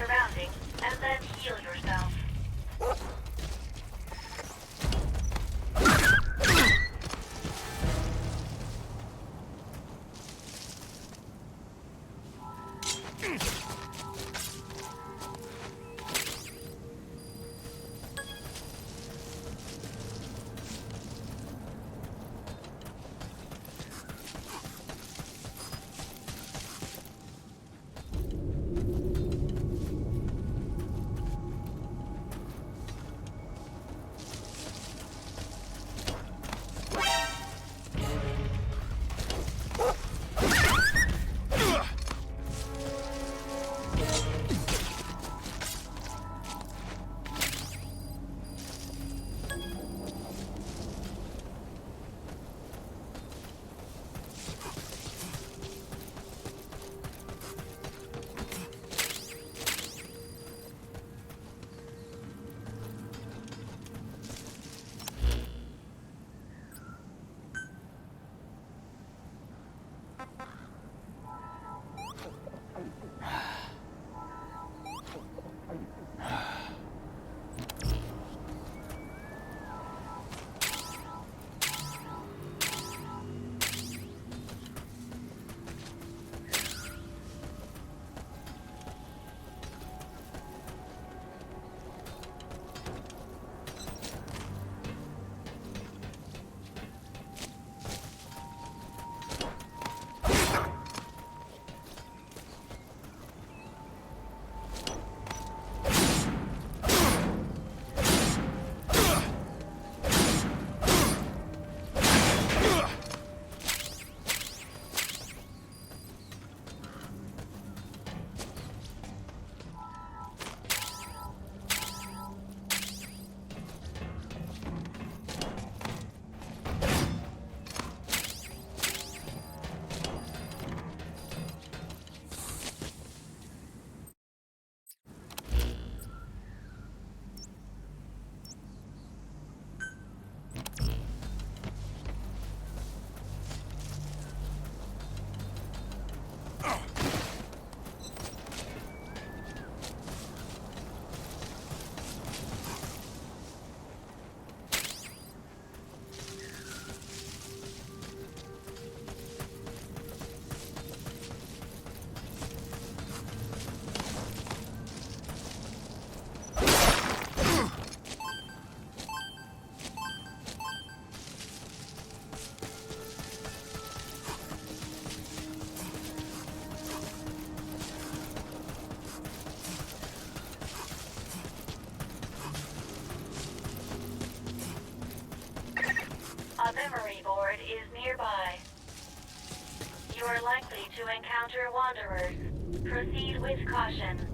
surroundings, and then heal yourself. You are likely to encounter wanderers. Proceed with caution.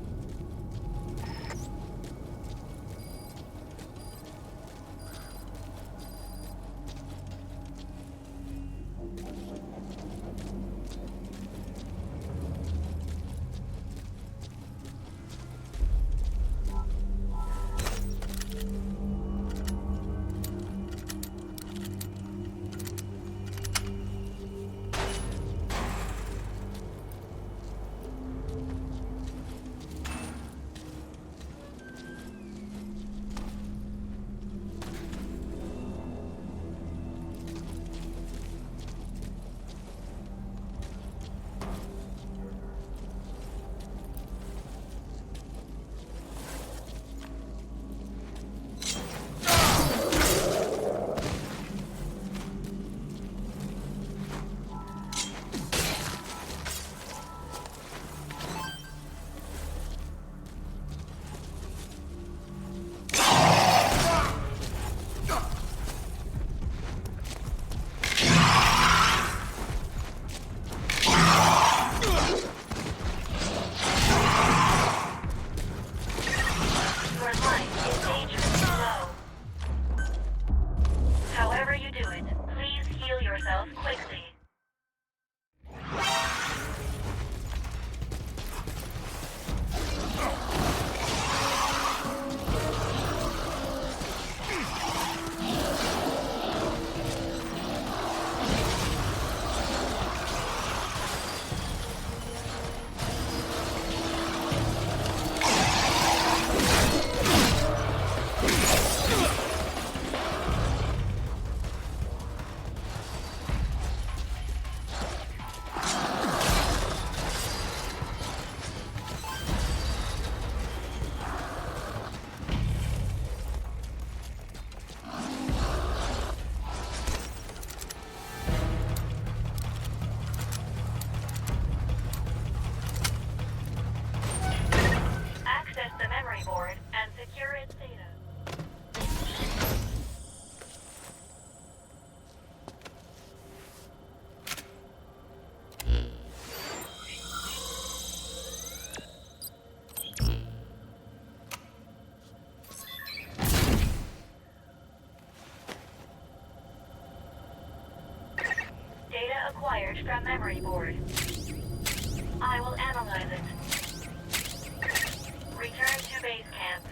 Acquired from memory board. I will analyze it. Return to base camp.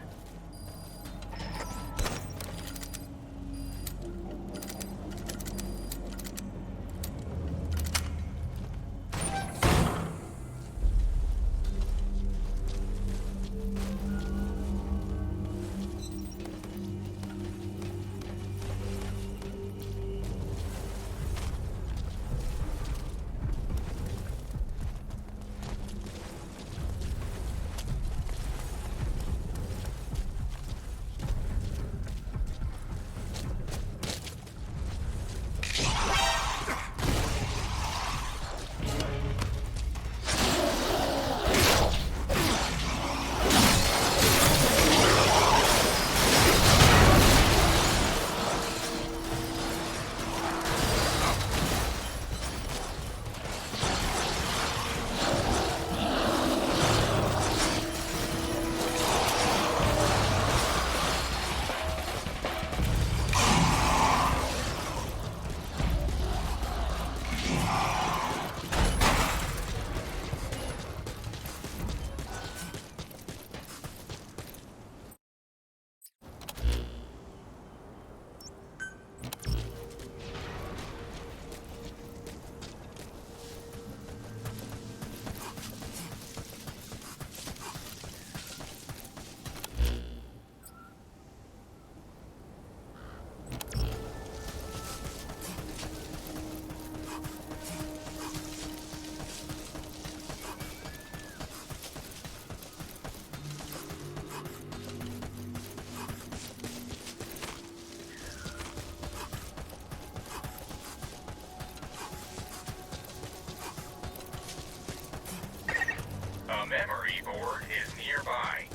A memory board is nearby.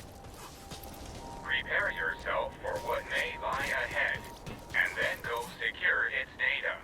Prepare yourself for what may lie ahead, and then go secure its data.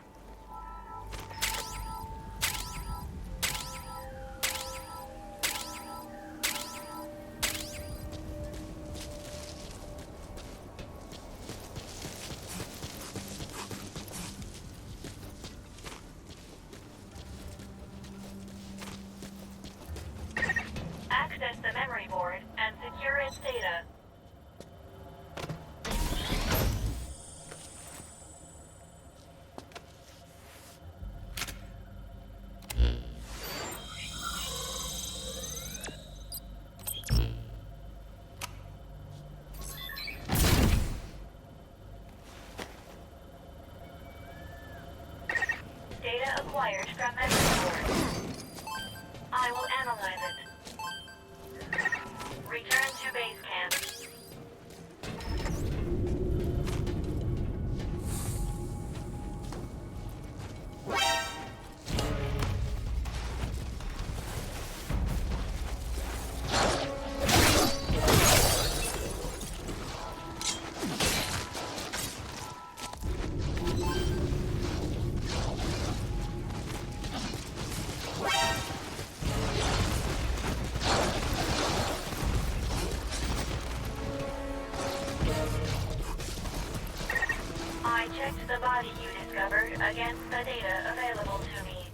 checked the body you discovered against the data available to me.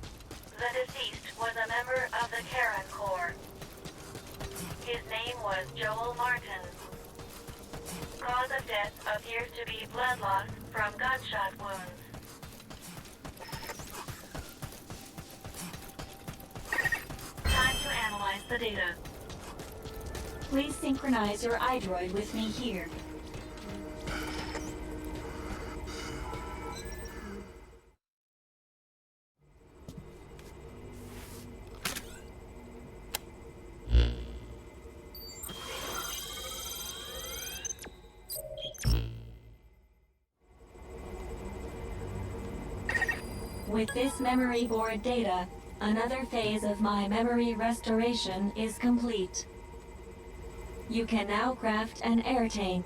The deceased was a member of the Karen Corps. His name was Joel Martin. Cause of death appears to be blood loss from gunshot wounds. Time to analyze the data. Please synchronize your iDroid with me here. With this memory board data, another phase of my memory restoration is complete. You can now craft an air tank.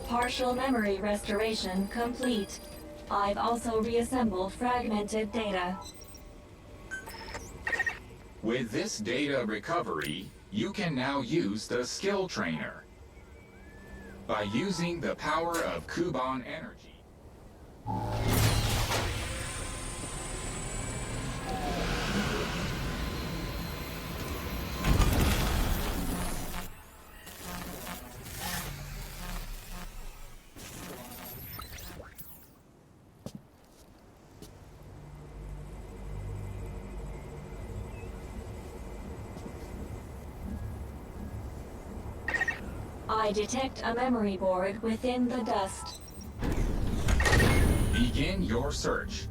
Partial memory restoration complete. I've also reassembled fragmented data. With this data recovery, you can now use the skill trainer. By using the power of Kuban energy, I detect a memory board within the dust. begin your search.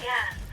Yeah.